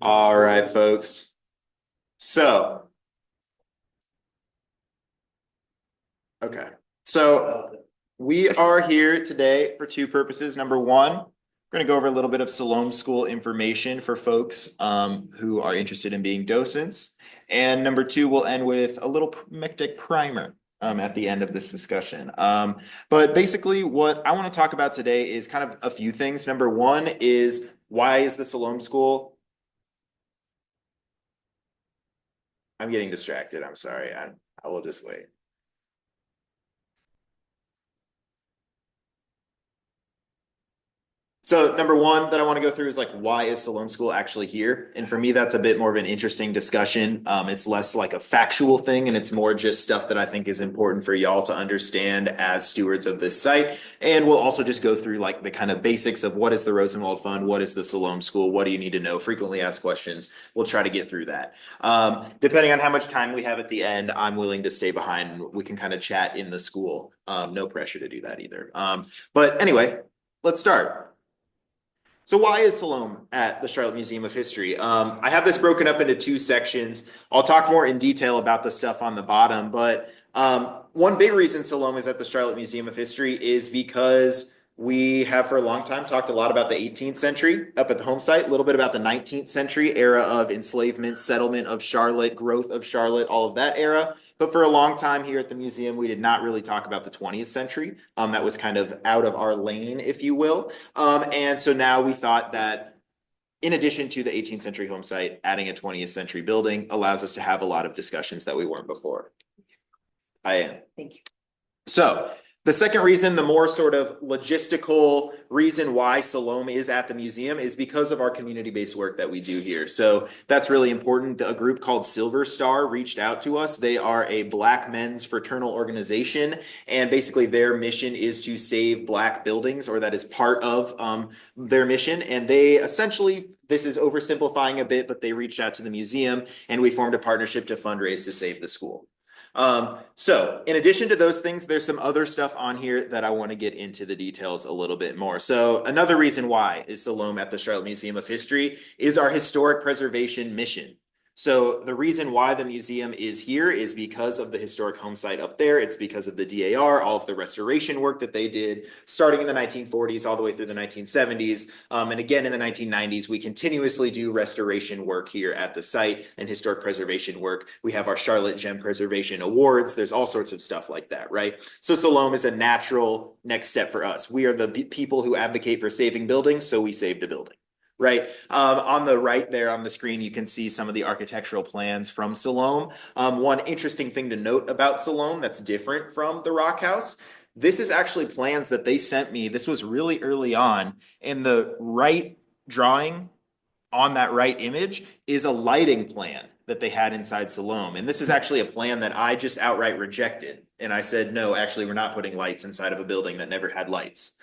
All right, folks. So, okay. So we are here today for two purposes. Number one, we're going to go over a little bit of Siloam School information for folks who are interested in being docents. And number two, we'll end with a little MCTEC primer at the end of this discussion. But basically, what I want to talk about today is kind of a few things. Number one is, why is the Siloam School? I'm getting distracted. I'm sorry. I will just wait. So number one that I want to go through is like, why is Siloam School actually here? And for me, that's a bit more of an interesting discussion. It's less like a factual thing, and it's more just stuff that I think is important for y'all to understand as stewards of this site. And we'll also just go through like the kind of basics of what is the Rosenwald Fund, what is the Siloam School, what do you need to know, frequently asked questions. We'll try to get through that. Depending on how much time we have at the end, I'm willing to stay behind. We can kind of chat in the school. No pressure to do that either. But anyway, let's start. So why is Siloam at the Charlotte Museum of History? I have this broken up into two sections. I'll talk more in detail about the stuff on the bottom, but one big reason Siloam is at the Charlotte Museum of History is because we have for a long time talked a lot about the 18th century up at the home site, a little bit about the 19th century era of enslavement, settlement of Charlotte, growth of Charlotte, all of that era. But for a long time here at the museum, we did not really talk about the 20th century. That was kind of out of our lane, if you will. And so now we thought that in addition to the 18th century home site, adding a 20th century building allows us to have a lot of discussions that we weren't before. I am. Thank you. So the second reason, the more sort of logistical reason why Siloam is at the museum is because of our community-based work that we do here. So that's really important. A group called Silver Star reached out to us. They are a Black men's fraternal organization, and basically their mission is to save Black buildings, or that is part of their mission. And they essentially, this is oversimplifying a bit, but they reached out to the museum and we formed a partnership to fundraise to save the school. So in addition to those things, there's some other stuff on here that I want to get into the details a little bit more. So another reason why is Siloam at the Charlotte Museum of History is our historic preservation mission. So the reason why the museum is here is because of the historic home site up there. It's because of the DAR, all of the restoration work that they did starting in the 1940s all the way through the 1970s. And again, in the 1990s, we continuously do restoration work here at the site and historic preservation work. We have our Charlotte Gem Preservation Awards. There's all sorts of stuff like that, right? So Siloam is a natural next step for us. We are the people who advocate for saving buildings, so we saved a building. Right. On the right there on the screen, you can see some of the architectural plans from Siloam. One interesting thing to note about Siloam that's different from the Rock House. This is actually plans that they sent me. This was really early on. And the right drawing on that right image is a lighting plan that they had inside Siloam. And this is actually a plan that I just outright rejected. And I said, no, actually, we're not putting lights inside of a building that never had lights.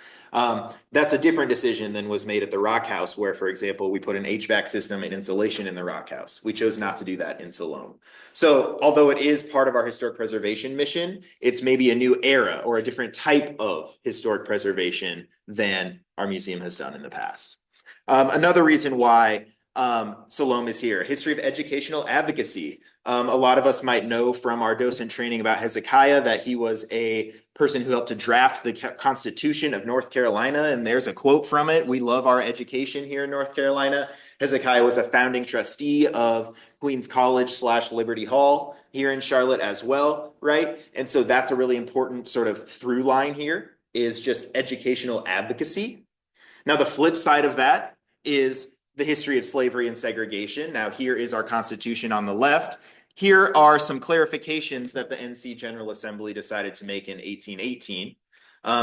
That's a different decision than was made at the Rock House, where, for example, we put an HVAC system and insulation in the Rock House. We chose not to do that in Siloam. So although it is part of our historic preservation mission, it's maybe a new era or a different type of historic preservation than our museum has done in the past. Another reason why Siloam is here, history of educational advocacy. A lot of us might know from our docent training about Hezekiah that he was a person who helped to draft the Constitution of North Carolina, and there's a quote from it. We love our education here in North Carolina. Hezekiah was a founding trustee of Queens College / Liberty Hall here in Charlotte as well, right? And so that's a really important sort of through line here, is just educational advocacy. Now, the flip side of that is the history of slavery and segregation. Now, here is our Constitution on the left. Here are some clarifications that the NC General Assembly decided to make in 1818,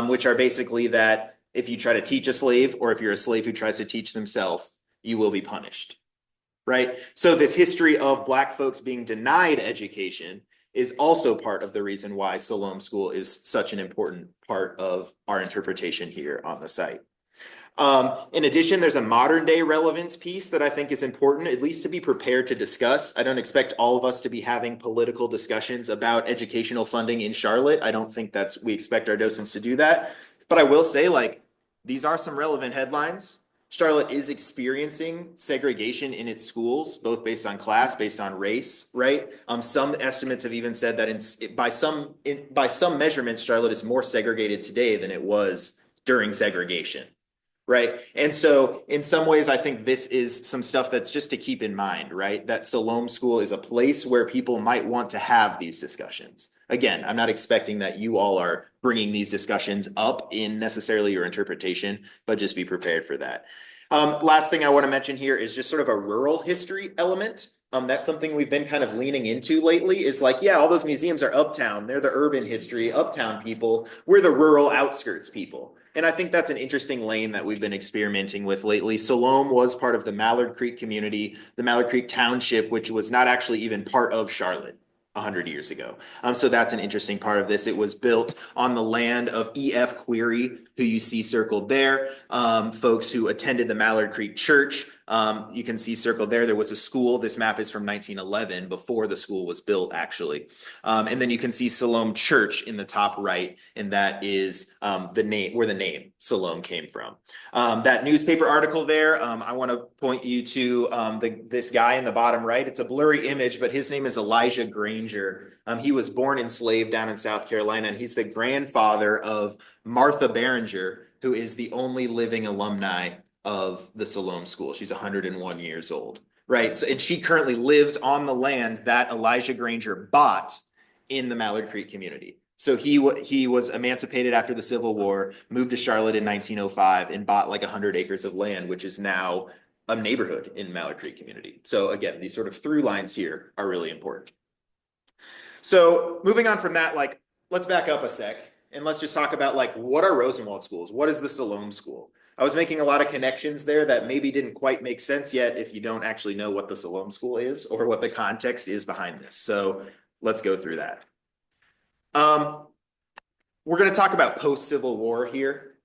which are basically that if you try to teach a slave, or if you're a slave who tries to teach themselves, you will be punished, right? So this history of Black folks being denied education is also part of the reason why Siloam School is such an important part of our interpretation here on the site. In addition, there's a modern day relevance piece that I think is important, at least to be prepared to discuss. I don't expect all of us to be having political discussions about educational funding in Charlotte. I don't think we expect our docents to do that. But I will say, like, these are some relevant headlines. Charlotte is experiencing segregation in its schools, both based on class, based on race, right? Some estimates have even said that by some measurements, Charlotte is more segregated today than it was during segregation, right? And so in some ways, I think this is some stuff that's just to keep in mind, right? That Siloam School is a place where people might want to have these discussions. Again, I'm not expecting that you all are bringing these discussions up in necessarily your interpretation, but just be prepared for that. Last thing I want to mention here is just sort of a rural history element. That's something we've been kind of leaning into lately is like, yeah, all those museums are uptown. They're the urban history, uptown people. We're the rural outskirts people. And I think that's an interesting lane that we've been experimenting with lately. Siloam was part of the Mallard Creek community, the Mallard Creek Township, which was not actually even part of Charlotte 100 years ago. So that's an interesting part of this. It was built on the land of E.F. Query, who you see circled there, folks who attended the Mallard Creek Church. You can see circled there. There was a school. This map is from 1911, before the school was built, actually. And then you can see Siloam Church in the top right, and that is the name where the name Siloam came from. That newspaper article there, I want to point you to this guy in the bottom right. It's a blurry image, but his name is Elijah Granger. He was born enslaved down in South Carolina, and he's the grandfather of Martha Barringer, who is the only living alumni of the Siloam School. She's 101 years old, right? So, and she currently lives on the land that Elijah Granger bought in the Mallard Creek community. So he was emancipated after the Civil War, moved to Charlotte in 1905, and bought like 100 acres of land, which is now a neighborhood in Mallard Creek community. So again, these sort of through lines here are really important. So moving on from that, like, let's back up a sec and let's just talk about like, what are Rosenwald schools? What is the Siloam School? I was making a lot of connections there that maybe didn't quite make sense yet if you don't actually know what the Siloam School is or what the context is behind this. So let's go through that. We're going to talk about post-Civil War here.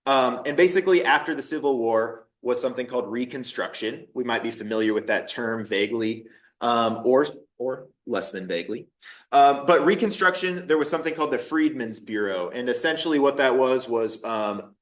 And basically after the Civil War was something called Reconstruction. We might be familiar with that term vaguely, or less than vaguely. But Reconstruction, there was something called the Freedmen's Bureau. And essentially what that was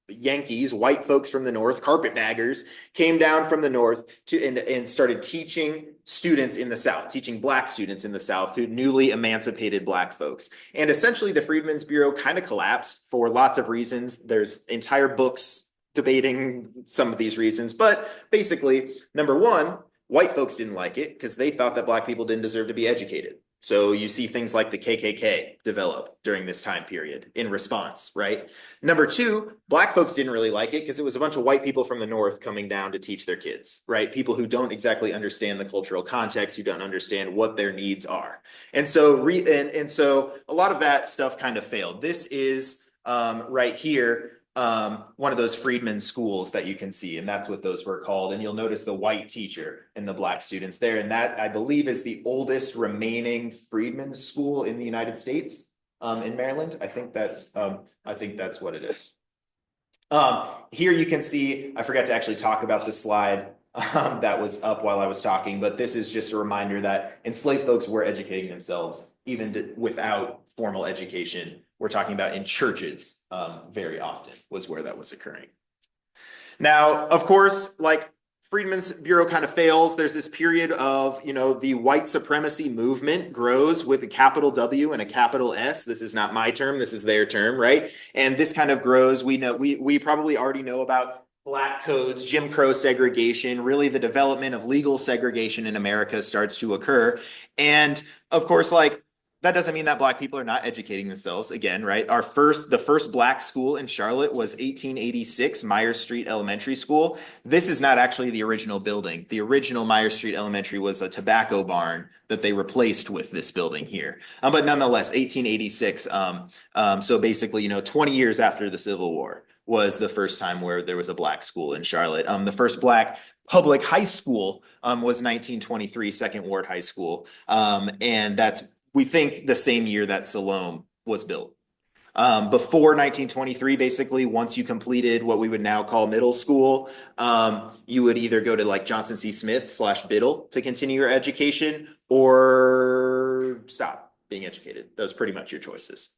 Yankees, white folks from the North, carpetbaggers, came down from the North and started teaching students in the South, teaching Black students in the South who newly emancipated Black folks. And essentially the Freedmen's Bureau kind of collapsed for lots of reasons. There's entire books debating some of these reasons, but basically, number one, white folks didn't like it because they thought that Black people didn't deserve to be educated. So you see things like the KKK develop during this time period in response, right? Number two, Black folks didn't really like it because it was a bunch of white people from the North coming down to teach their kids, right? People who don't exactly understand the cultural context, who don't understand what their needs are. And so, so a lot of that stuff kind of failed. This is right here, one of those freedmen schools that you can see, and that's what those were called. And you'll notice the white teacher and the Black students there. And that, I believe, is the oldest remaining freedmen school in the United States, in Maryland. I think that's what it is. Here you can see, I forgot to actually talk about this slide that was up while I was talking, but this is just a reminder that enslaved folks were educating themselves even without formal education. We're talking about in churches very often was where that was occurring. Now, of course, like Freedmen's Bureau kind of fails. There's this period of, the white supremacy movement grows with a capital W and a capital S. This is not my term. This is their term, right? And this kind of grows. We know, we probably already know about Black codes, Jim Crow segregation, really the development of legal segregation in America starts to occur. And of course, like, that doesn't mean that Black people are not educating themselves again, right? The first Black school in Charlotte was 1886 Myers Street Elementary School. This is not actually the original building. The original Myers Street Elementary was a tobacco barn that they replaced with this building here. But nonetheless, 1886. So basically, 20 years after the Civil War was the first time where there was a Black school in Charlotte. The first Black public high school was 1923 Second Ward High School. And that's, we think, the same year that Siloam was built. Before 1923, basically, once you completed what we would now call middle school, you would either go to like Johnson C. Smith / Biddle to continue your education or stop being educated. Those are pretty much your choices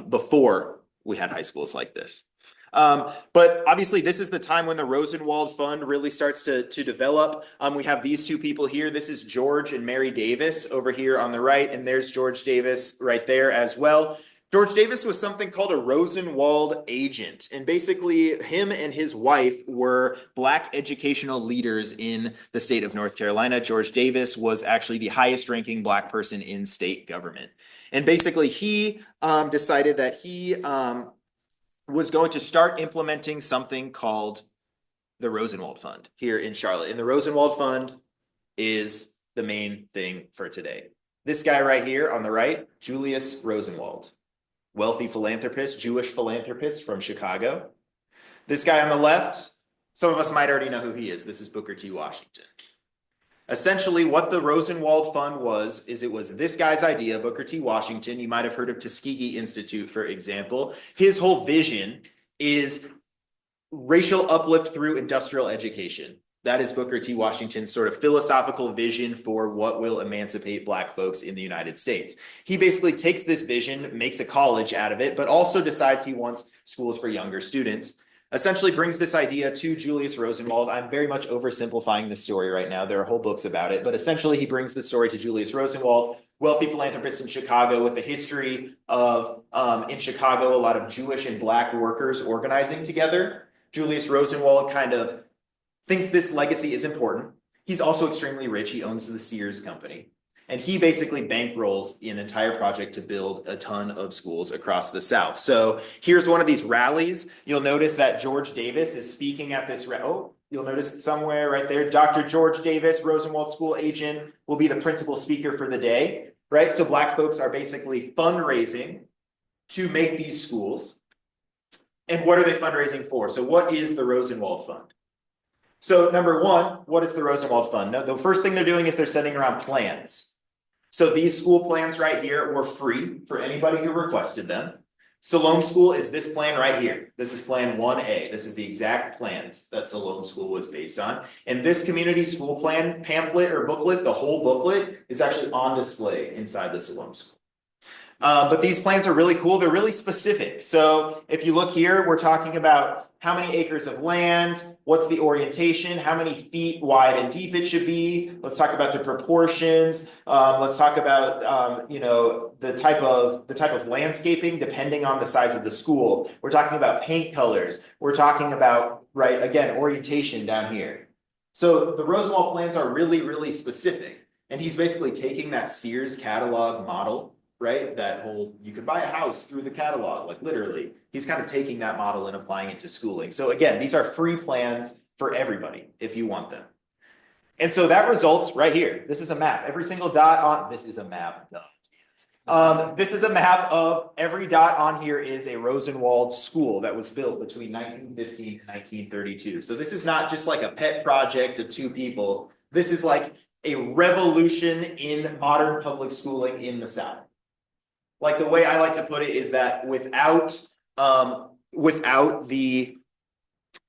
before we had high schools like this. But obviously, this is the time when the Rosenwald Fund really starts to develop. We have these two people here. This is George and Mary Davis over here on the right, and there's George Davis right there as well. George Davis was something called a Rosenwald agent. And basically, him and his wife were Black educational leaders in the state of North Carolina. George Davis was actually the highest ranking Black person in state government. And basically, he decided that he was going to start implementing something called the Rosenwald Fund here in Charlotte. And the Rosenwald Fund is the main thing for today. This guy right here on the right, Julius Rosenwald. Wealthy philanthropist, Jewish philanthropist from Chicago. This guy on the left, some of us might already know who he is. This is Booker T. Washington. Essentially, what the Rosenwald Fund was, is it was this guy's idea, Booker T. Washington. You might have heard of Tuskegee Institute, for example. His whole vision is racial uplift through industrial education. That is Booker T. Washington's sort of philosophical vision for what will emancipate Black folks in the United States. He basically takes this vision, makes a college out of it, but also decides he wants schools for younger students. Essentially brings this idea to Julius Rosenwald. I'm very much oversimplifying this story right now. There are whole books about it, but essentially he brings the story to Julius Rosenwald, wealthy philanthropist in Chicago with a history of, in Chicago, a lot of Jewish and Black workers organizing together. Julius Rosenwald kind of thinks this legacy is important. He's also extremely rich. He owns the Sears company. And he basically bankrolls an entire project to build a ton of schools across the South. So here's one of these rallies. You'll notice that George Davis is speaking at this you'll notice it somewhere right there. Dr. George Davis, Rosenwald School agent, will be the principal speaker for the day, right? So Black folks are basically fundraising to make these schools. And what are they fundraising for? So what is the Rosenwald Fund? So number one, what is the Rosenwald Fund? No, the first thing they're doing is they're sending around plans. So these school plans right here were free for anybody who requested them. Siloam School is this plan right here. This is plan 1A. This is the exact plans that Siloam School was based on. And this community school plan pamphlet or booklet, the whole booklet, is actually on display inside the Siloam School. But these plans are really cool. They're really specific. So if you look here, we're talking about how many acres of land, what's the orientation, how many feet wide and deep it should be. Let's talk about the proportions. Let's talk about the type of landscaping depending on the size of the school. We're talking about paint colors. We're talking about, right, again, orientation down here. So the Rosenwald plans are really, really specific. And he's basically taking that Sears catalog model, right? That whole, you could buy a house through the catalog, like literally. He's kind of taking that model and applying it to schooling. So again, these are free plans for everybody if you want them. And so that results right here. This is a map. Every single dot on, this is a map. This is a map of every dot on here is a Rosenwald school that was built between 1915 and 1932. So this is not just like a pet project of two people. This is like a revolution in modern public schooling in the South. Like the way I like to put it is that without the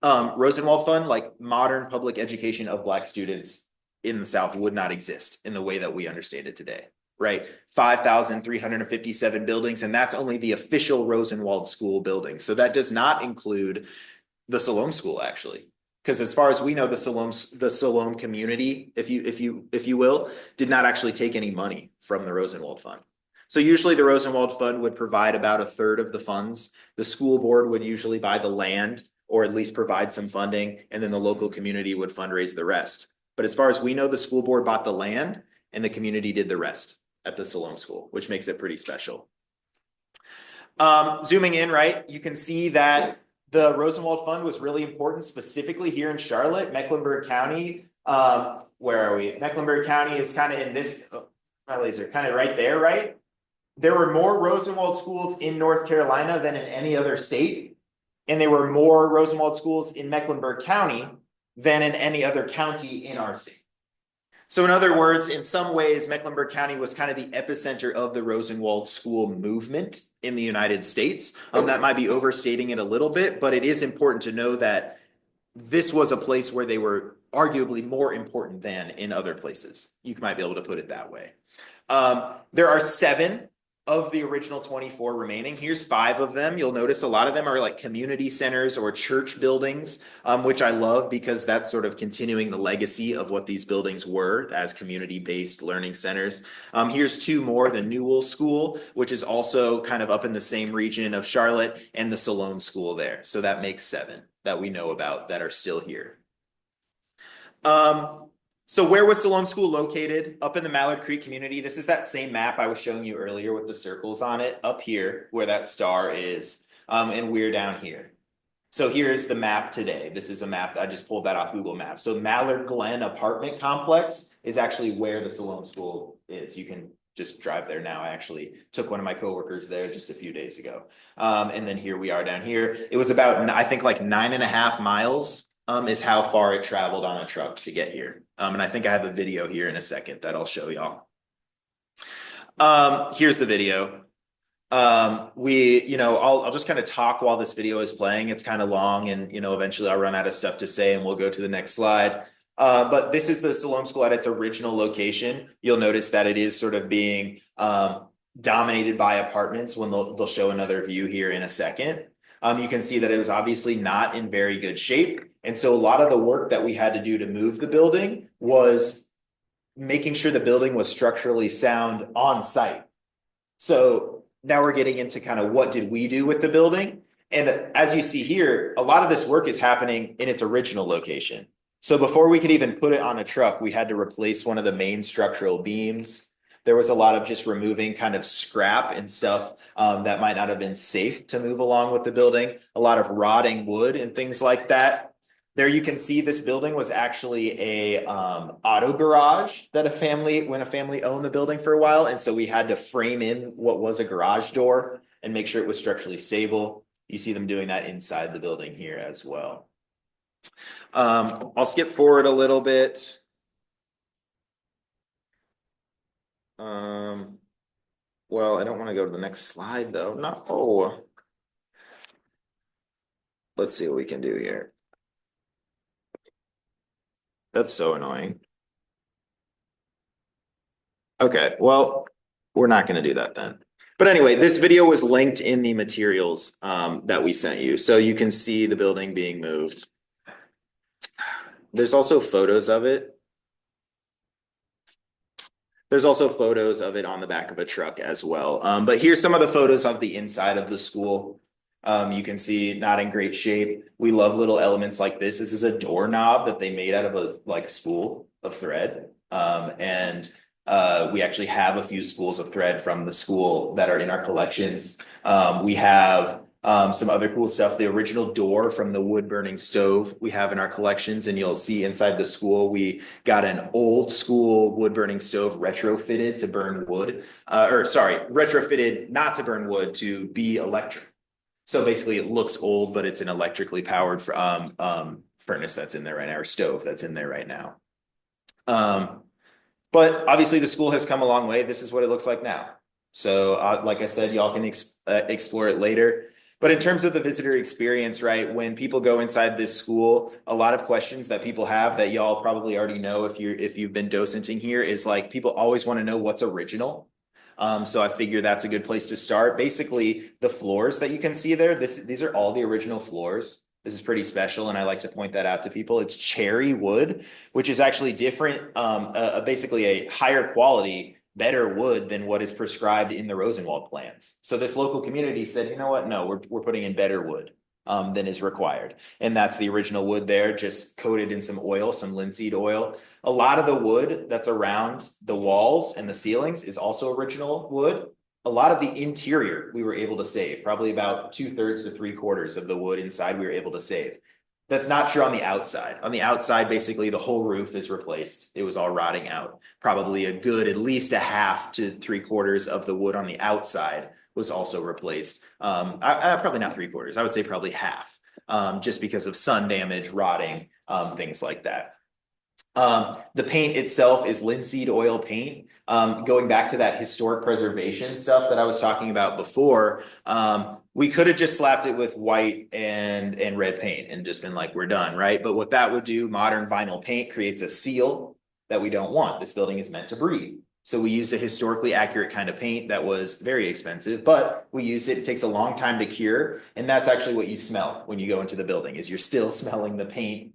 Rosenwald Fund, like modern public education of Black students in the South would not exist in the way that we understand it today, right? 5,357 buildings, and that's only the official Rosenwald School building. So that does not include the Siloam School, actually. Because as far as we know, the Siloam community, if you will, did not actually take any money from the Rosenwald Fund. So usually the Rosenwald Fund would provide about a third of the funds. The school board would usually buy the land or at least provide some funding, and then the local community would fundraise the rest. But as far as we know, the school board bought the land and the community did the rest at the Siloam School, which makes it pretty special. Zooming in, right, you can see that the Rosenwald Fund was really important specifically here in Charlotte, Mecklenburg County. Where are we? Mecklenburg County is kind of in this, my laser, kind of right there, right? There were more Rosenwald schools in North Carolina than in any other state. And there were more Rosenwald schools in Mecklenburg County than in any other county in our state. So in other words, in some ways, Mecklenburg County was kind of the epicenter of the Rosenwald school movement in the United States. That might be overstating it a little bit, but it is important to know that this was a place where they were arguably more important than in other places. You might be able to put it that way. There are 7 of the original 24 remaining, here's 5 of them. You'll notice a lot of them are like community centers or church buildings, which I love because that's sort of continuing the legacy of what these buildings were as community-based learning centers. Here's 2 more, the Newell School, which is also kind of up in the same region of Charlotte, and the Siloam School there. So that makes 7 that we know about that are still here. So where was Siloam School located? Up in the Mallard Creek community. This is that same map I was showing you earlier with the circles on it, up here where that star is, and we're down here. So here's the map today. This is a map, I just pulled that off Google Maps. So Mallard Glen apartment complex is actually where the Siloam School is. You can just drive there now. I actually took one of my coworkers there just a few days ago. And then here we are down here. It was about, I think like 9.5 miles is how far it traveled on a truck to get here. And I think I have a video here in a second that I'll show y'all. Here's the video. I'll just kind of talk while this video is playing. It's kind of long and, eventually I'll run out of stuff to say and we'll go to the next slide. But this is the Siloam School at its original location. You'll notice that it is sort of being dominated by apartments when they'll show another view here in a second. You can see that it was obviously not in very good shape. And so a lot of the work that we had to do to move the building was making sure the building was structurally sound on site. So now we're getting into kind of what did we do with the building? And as you see here, a lot of this work is happening in its original location. So before we could even put it on a truck, we had to replace one of the main structural beams. There was a lot of just removing kind of scrap and stuff that might not have been safe to move along with the building. A lot of rotting wood and things like that. There you can see this building was actually a auto garage that when a family owned the building for a while. And so we had to frame in what was a garage door and make sure it was structurally stable. You see them doing that inside the building here as well. I'll skip forward a little bit. Well, I don't want to go to the next slide though. No. Let's see what we can do here. That's so annoying. Okay, well, we're not going to do that then. But anyway, this video was linked in the materials that we sent you. So you can see the building being moved. There's also photos of it. There's also photos of it on the back of a truck as well. But here's some of the photos of the inside of the school. You can see not in great shape. We love little elements like this. This is a doorknob that they made out of a spool of thread. We actually have a few spools of thread from the school that are in our collections. We have some other cool stuff. The original door from the wood burning stove we have in our collections, and you'll see inside the school we got an old school wood burning stove retrofitted to burn wood, retrofitted not to burn wood, to be electric. So basically it looks old, but it's an electrically powered furnace that's in there right now, or stove that's in there right now. But obviously the school has come a long way. This is what it looks like now. So like I said, y'all can explore it later. But in terms of the visitor experience, right, when people go inside this school, a lot of questions that people have that y'all probably already know if you've been docenting here is like, people always want to know what's original. So I figure that's a good place to start. Basically, the floors that you can see there, these are all the original floors. This is pretty special, and I like to point that out to people. It's cherry wood, which is actually different, basically a higher quality, better wood than what is prescribed in the Rosenwald plans. So this local community said, you know what? No, we're putting in better wood than is required. And that's the original wood there, just coated in some oil, some linseed oil. A lot of the wood that's around the walls and the ceilings is also original wood. A lot of the interior we were able to save, probably about 2/3 to 3/4 of the wood inside we were able to save. That's not true on the outside. On the outside, basically the whole roof is replaced. It was all rotting out. Probably a good, at least 1/2 to 3/4 of the wood on the outside was also replaced. Probably not 3/4. I would say probably half, just because of sun damage, rotting, things like that. The paint itself is linseed oil paint. Going back to that historic preservation stuff that I was talking about before, we could have just slapped it with white and red paint and just been like, we're done, right? But what that would do, modern vinyl paint creates a seal that we don't want. This building is meant to breathe. So we used a historically accurate kind of paint that was very expensive, but we used it. It takes a long time to cure. And that's actually what you smell when you go into the building is you're still smelling the paint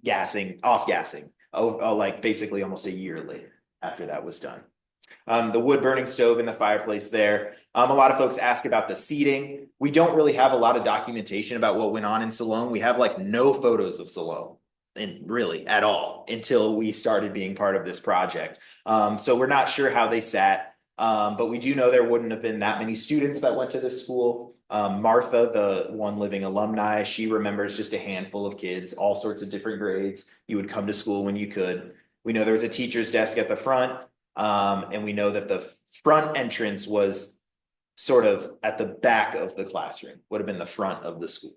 off gassing, like basically almost a year later after that was done. The wood burning stove in the fireplace there. A lot of folks ask about the seating. We don't really have a lot of documentation about what went on in Siloam. We have like no photos of Siloam and really at all until we started being part of this project. So we're not sure how they sat, but we do know there wouldn't have been that many students that went to this school. Martha, the one living alumni, she remembers just a handful of kids, all sorts of different grades. You would come to school when you could. We know there was a teacher's desk at the front, and we know that the front entrance was sort of at the back of the classroom, would have been the front of the school.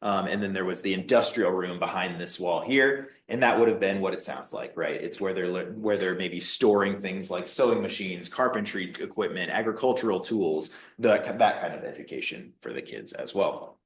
And then there was the industrial room behind this wall here, and that would have been what it sounds like, right? It's where they're maybe storing things like sewing machines, carpentry equipment, agricultural tools, that kind of education for the kids as well.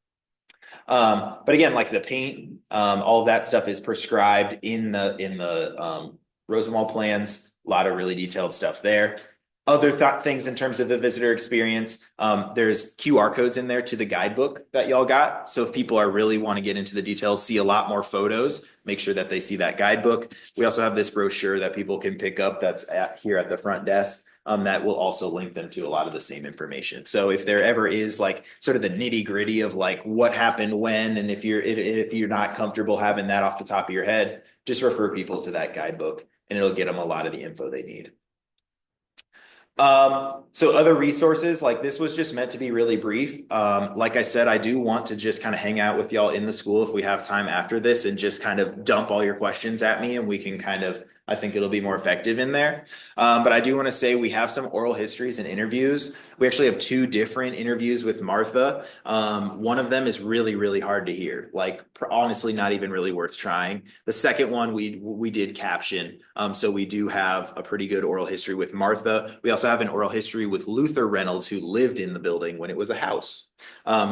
But again, like the paint, all of that stuff is prescribed in the Rosenwald plans. A lot of really detailed stuff there. Other things in terms of the visitor experience, there's QR codes in there to the guidebook that y'all got. So if people are really want to get into the details, see a lot more photos, make sure that they see that guidebook. We also have this brochure that people can pick up that's here at the front desk. That will also link them to a lot of the same information. So if there ever is like sort of the nitty gritty of like what happened when, and if you're not comfortable having that off the top of your head, just refer people to that guidebook and it'll get them a lot of the info they need. So other resources, like this was just meant to be really brief. Like I said, I do want to just kind of hang out with y'all in the school if we have time after this and just kind of dump all your questions at me and we can kind of, I think it'll be more effective in there. But I do want to say we have some oral histories and interviews. We actually have 2 different interviews with Martha. One of them is really, really hard to hear, like honestly, not even really worth trying. The second one we did caption. So we do have a pretty good oral history with Martha. We also have an oral history with Luther Reynolds, who lived in the building when it was a house.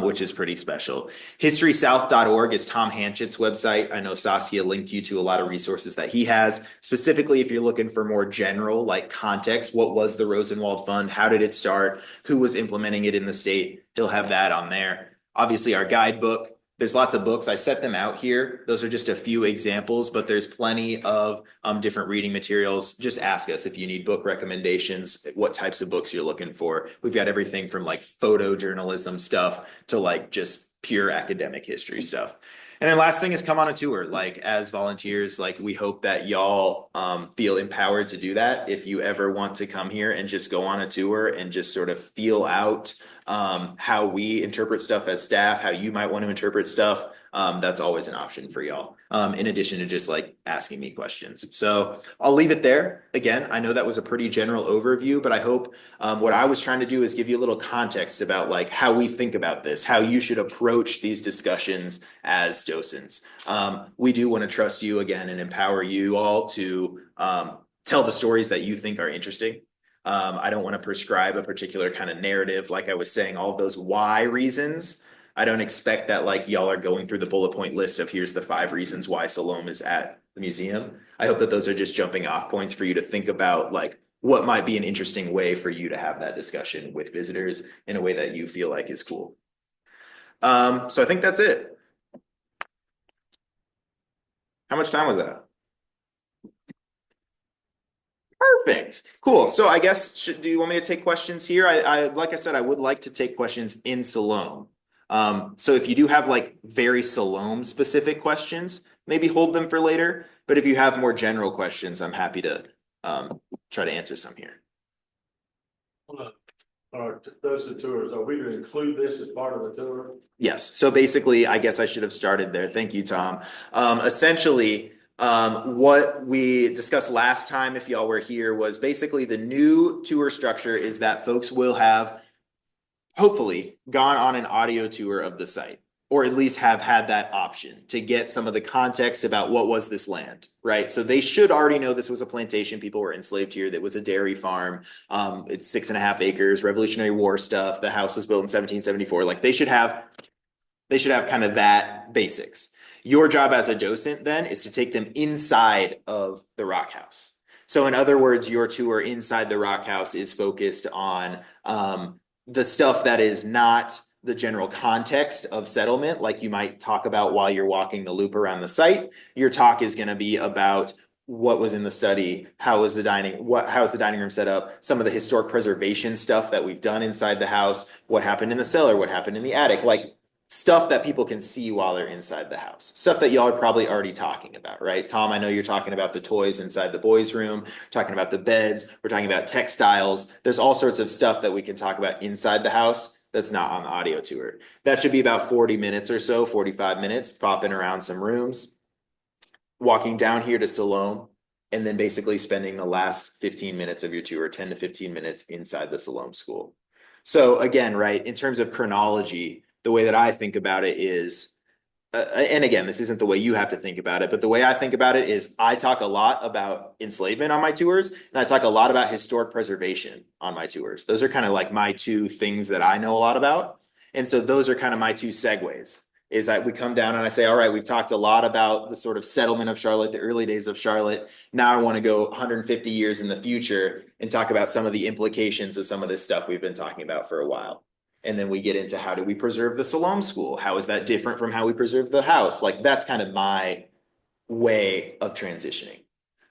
Which is pretty special. HistorySouth.org is Tom Hanchett's website. I know Saskia linked you to a lot of resources that he has. Specifically, if you're looking for more general like context, what was the Rosenwald Fund? How did it start? Who was implementing it in the state? He'll have that on there. Obviously, our guidebook. There's lots of books. I set them out here. Those are just a few examples, but there's plenty of different reading materials. Just ask us if you need book recommendations, what types of books you're looking for. We've got everything from like photojournalism stuff to like just pure academic history stuff. And then last thing is come on a tour. Like as volunteers, like we hope that y'all feel empowered to do that. If you ever want to come here and just go on a tour and just sort of feel out how we interpret stuff as staff, how you might want to interpret stuff, that's always an option for y'all. In addition to just like asking me questions. So I'll leave it there. Again, I know that was a pretty general overview, but I hope what I was trying to do is give you a little context about like how we think about this, how you should approach these discussions as docents. We do want to trust you again and empower you all to tell the stories that you think are interesting. I don't want to prescribe a particular kind of narrative. Like I was saying, all of those why reasons, I don't expect that like y'all are going through the bullet point list of here's the 5 reasons why Siloam is at the museum. I hope that those are just jumping off points for you to think about like what might be an interesting way for you to have that discussion with visitors in a way that you feel like is cool. So I think that's it. How much time was that? Perfect. Cool. So I guess, do you want me to take questions here? Like I said, I would like to take questions in Siloam. So if you do have like very Siloam specific questions, maybe hold them for later. But if you have more general questions, I'm happy to try to answer some here. Those are the tours. Are we to include this as part of the tour? Yes. So basically, I guess I should have started there. Thank you, Tom. Essentially, what we discussed last time, if y'all were here, was basically the new tour structure is that folks will have hopefully gone on an audio tour of the site, or at least have had that option to get some of the context about what was this land, right? So they should already know this was a plantation. People were enslaved here. That was a dairy farm. It's 6.5 acres, Revolutionary War stuff. The house was built in 1774. Like they should have kind of that basics. Your job as a docent then is to take them inside of the rock house. So in other words, your tour inside the Rock House is focused on the stuff that is not the general context of settlement, like you might talk about while you're walking the loop around the site. Your talk is going to be about what was in the study, how is the dining room set up, some of the historic preservation stuff that we've done inside the house, what happened in the cellar, what happened in the attic, like stuff that people can see while they're inside the house. Stuff that y'all are probably already talking about, right? Tom, I know you're talking about the toys inside the boys' room, talking about the beds, we're talking about textiles. There's all sorts of stuff that we can talk about inside the house that's not on the audio tour. That should be about 40 minutes or so, 45 minutes, popping around some rooms, walking down here to Siloam, and then basically spending the last 15 minutes of your tour, 10 to 15 minutes inside the Siloam school. So again, right, in terms of chronology, the way that I think about it is, and again, this isn't the way you have to think about it, but the way I think about it is I talk a lot about enslavement on my tours, and I talk a lot about historic preservation on my tours. Those are kind of like my two things that I know a lot about. And so those are kind of my two segues, is that we come down and I say, all right, we've talked a lot about the sort of settlement of Charlotte, the early days of Charlotte. Now I want to go 150 years in the future and talk about some of the implications of some of this stuff we've been talking about for a while. And then we get into how do we preserve the Siloam school? How is that different from how we preserve the house? Like that's kind of my way of transitioning.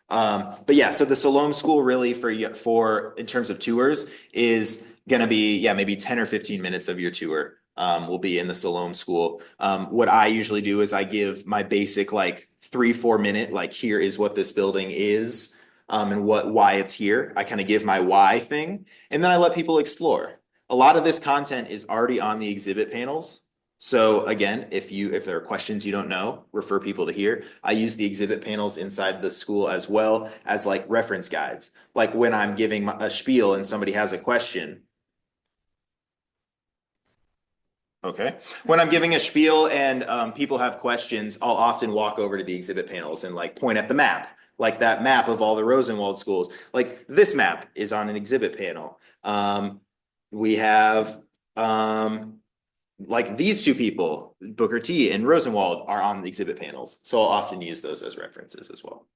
But yeah, so the Siloam school really for in terms of tours is gonna be, yeah, maybe 10 or 15 minutes of your tour will be in the Siloam school. What I usually do is I give my basic like 3-4 minute, like here is what this building is and why it's here. I kind of give my why thing, and then I let people explore. A lot of this content is already on the exhibit panels. So again, if there are questions you don't know, refer people to here. I use the exhibit panels inside the school as well as like reference guides. Like when I'm giving a spiel and somebody has a question. Okay. When I'm giving a spiel and people have questions, I'll often walk over to the exhibit panels and like point at the map, like that map of all the Rosenwald schools. Like this map is on an exhibit panel. We have like these two people, Booker T and Rosenwald, are on the exhibit panels. So I'll often use those as references as well.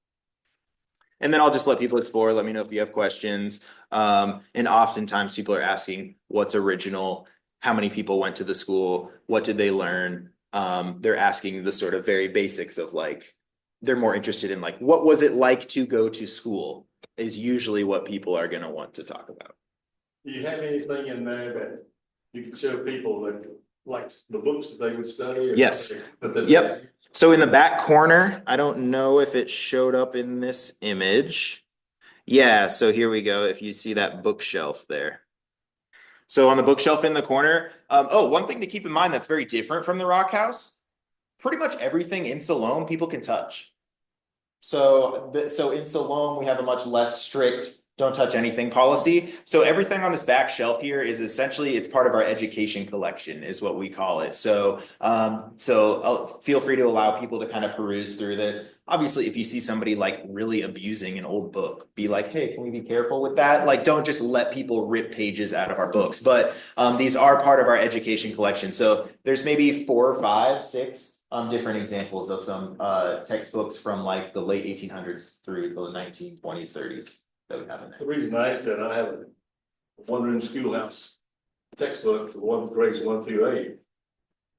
And then I'll just let people explore. Let me know if you have questions. And oftentimes people are asking what's original, how many people went to the school, what did they learn? They're asking the sort of very basics of like, they're more interested in like, what was it like to go to school is usually what people are going to want to talk about. Do you have anything in there that you can show people that like the books that they would study? Yes. Yep. So in the back corner, I don't know if it showed up in this image. Yeah, so here we go. If you see that bookshelf there. So on the bookshelf in the corner, one thing to keep in mind that's very different from the Rock House, pretty much everything in Siloam people can touch. So in Siloam, we have a much less strict don't touch anything policy. So everything on this back shelf here is essentially, it's part of our education collection is what we call it. So feel free to allow people to kind of peruse through this. Obviously, if you see somebody like really abusing an old book, be like, hey, can we be careful with that? Like, don't just let people rip pages out of our books. But these are part of our education collection. So there's maybe 4 or 5, 6 different examples of some textbooks from like the late 1800s through the 1920s, 30s. The reason I asked that, I have a one-room schoolhouse textbook for grades 1 through 8.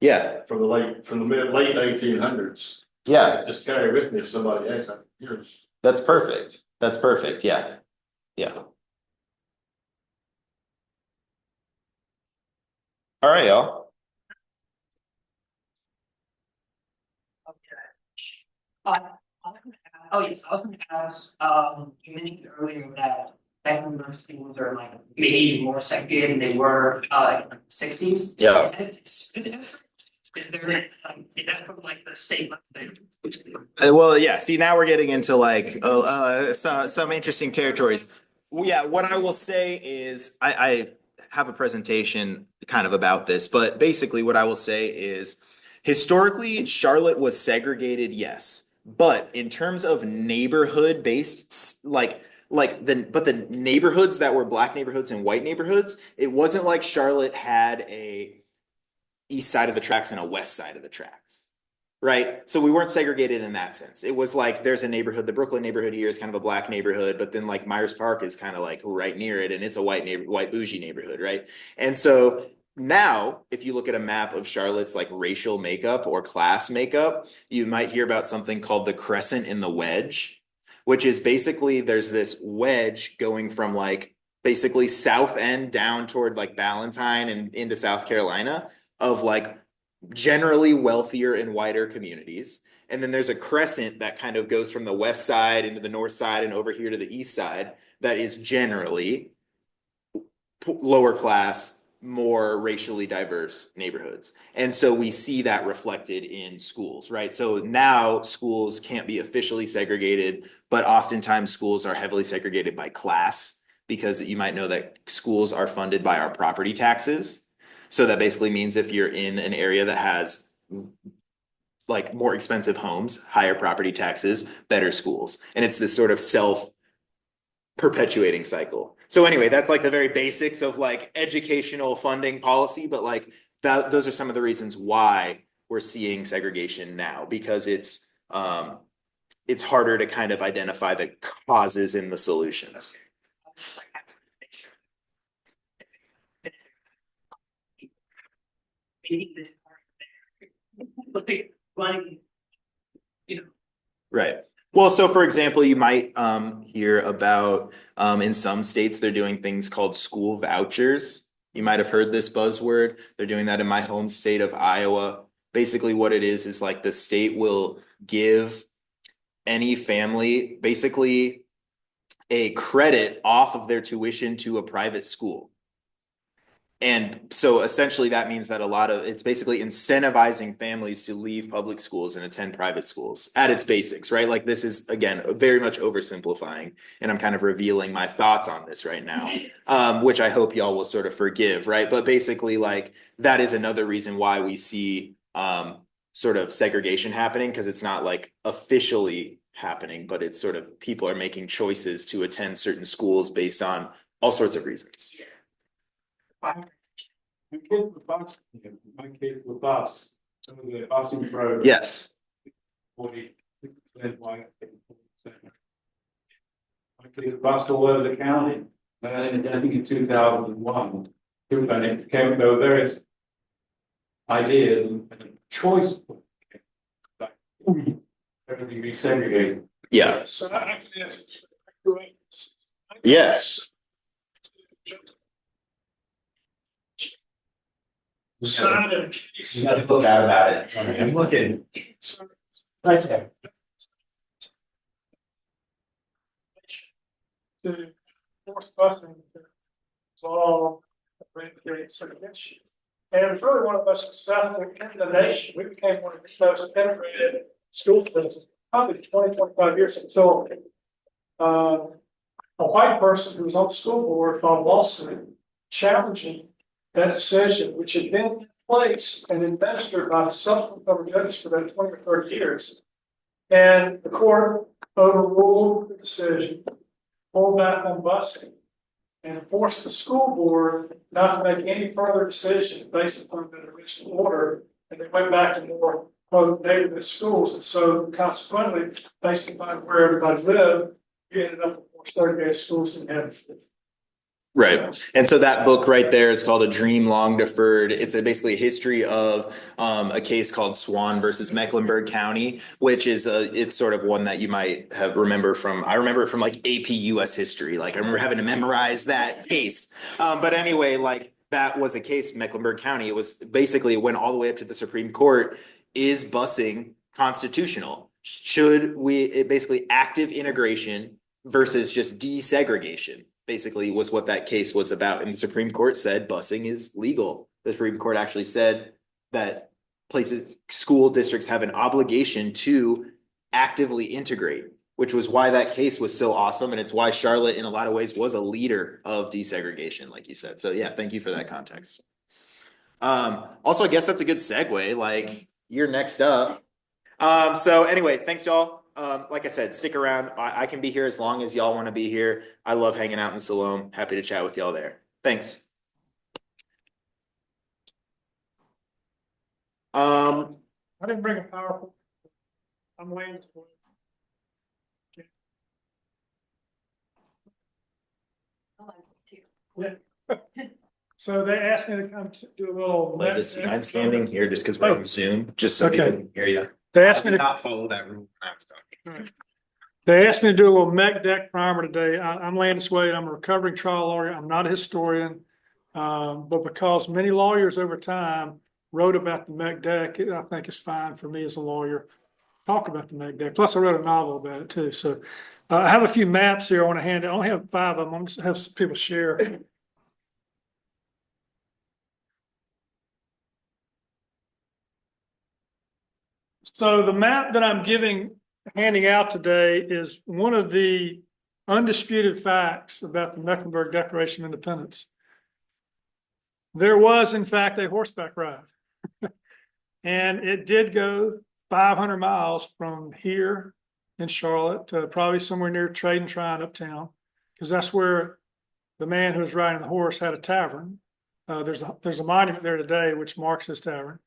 Yeah. From the late 1800s. Yeah. Just carry with me if somebody asks. Here's. That's perfect. That's perfect. Yeah. Yeah. All right, y'all. Okay. Oh yes, I was going to ask, you mentioned earlier that Mecklenburg schools are like maybe more segregated than they were in the 60s. Yeah. Is there like, is that from like the state level? Well, yeah. See, now we're getting into like some interesting territories. Yeah. What I will say is I have a presentation kind of about this, but basically what I will say is historically Charlotte was segregated, yes. But in terms of neighborhood based, but the neighborhoods that were black neighborhoods and white neighborhoods, it wasn't like Charlotte had a east side of the tracks and a west side of the tracks. right? So we weren't segregated in that sense. It was like there's a neighborhood, the Brooklyn neighborhood here is kind of a black neighborhood, but then like Myers Park is kind of like right near it, and it's a white bougie neighborhood, right? And so now, if you look at a map of Charlotte's like racial makeup or class makeup, you might hear about something called the crescent and the wedge, which is basically there's this wedge going from like basically south end down toward like Ballantyne and into South Carolina of like generally wealthier and whiter communities. And then there's a crescent that kind of goes from the west side into the north side and over here to the east side that is generally lower class, more racially diverse neighborhoods. And so we see that reflected in schools, right? So now schools can't be officially segregated, but oftentimes schools are heavily segregated by class because you might know that schools are funded by our property taxes. So that basically means if you're in an area that has like more expensive homes, higher property taxes, better schools. And it's this sort of self perpetuating cycle. So anyway, that's like the very basics of like educational funding policy, but like those are some of the reasons why we're seeing segregation now, because it's harder to kind of identify the causes and the solutions. Maybe this part there. Like, you know. Right. Well, so for example, you might hear about in some states they're doing things called school vouchers. You might have heard this buzzword. They're doing that in my home state of Iowa. Basically, what it is like the state will give any family basically a credit off of their tuition to a private school. And so essentially that means that it's basically incentivizing families to leave public schools and attend private schools at its basics, right? Like this is, again, very much oversimplifying, and I'm kind of revealing my thoughts on this right now, which I hope y'all will sort of forgive, right? But basically like that is another reason why we see sort of segregation happening, because it's not like officially happening, but it's sort of people are making choices to attend certain schools based on all sorts of reasons. My kid was bus. My kid was bus. Some of the busing program. Yes. 40% white. My kid was bused all over the county. And I think in 2001, and it came there were various ideas and choice. Like everything being segregated. Yeah. So that actually is great. Yes. You got to book out about it. I'm looking. Right there. To force busing to solve a great segregation. And it was really one of the most successful in the nation. We became one of the most integrated school systems, probably 20, 25 years until a white person who was on the school board filed a lawsuit challenging that decision, which had been in place and administered by the subsequent federal judges for about 20 or 30 years. And the court overruled the decision, pulled back on busing, and forced the school board not to make any further decisions based upon the original order. And they went back to more quote neighborhood schools. And so consequently, based upon where everybody lived, you ended up with more segregated schools than ever. Right. And so that book right there is called A Dream Long Deferred. It's basically a history of a case called Swan versus Mecklenburg County, which is it's sort of one that you might have I remember it from like AP US history. Like I remember having to memorize that case. But anyway, like that was a case, Mecklenburg County. It was basically it went all the way up to the Supreme Court. Is busing constitutional? Basically active integration versus just desegregation? Basically was what that case was about. And the Supreme Court said busing is legal. The Supreme Court actually said that school districts have an obligation to actively integrate, which was why that case was so awesome. And it's why Charlotte in a lot of ways was a leader of desegregation, like you said. So yeah, thank you for that context. Also, I guess that's a good segue. Like you're next up. So anyway, thanks y'all. Like I said, stick around. I can be here as long as y'all want to be here. I love hanging out in Siloam. Happy to chat with y'all there. Thanks. I didn't bring a PowerPoint. I'm laying it for you. Yeah. So they asked me to come to do a little. Like this, I'm standing here just because we're on Zoom, just so people Okay. can hear you. They I asked me did to, not follow that rule when I was talking. they asked me to do a little mech deck primer today. I'm Landis Wade. I'm a recovering trial lawyer. I'm not a historian. But because many lawyers over time wrote about the mech deck, I think it's fine for me as a lawyer to talk about the mech deck. Plus I wrote a novel about it too. So I have a few maps here I want to hand out. I only have 5 of them. I'm just have some people share. So the map that I'm handing out today is one of the undisputed facts about the Mecklenburg Declaration of Independence. There was, in fact, a horseback ride. And it did go 500 miles from here in Charlotte to probably somewhere near Trade and Trine uptown, because that's where the man who was riding the horse had a tavern. There's a monument there today which marks his tavern.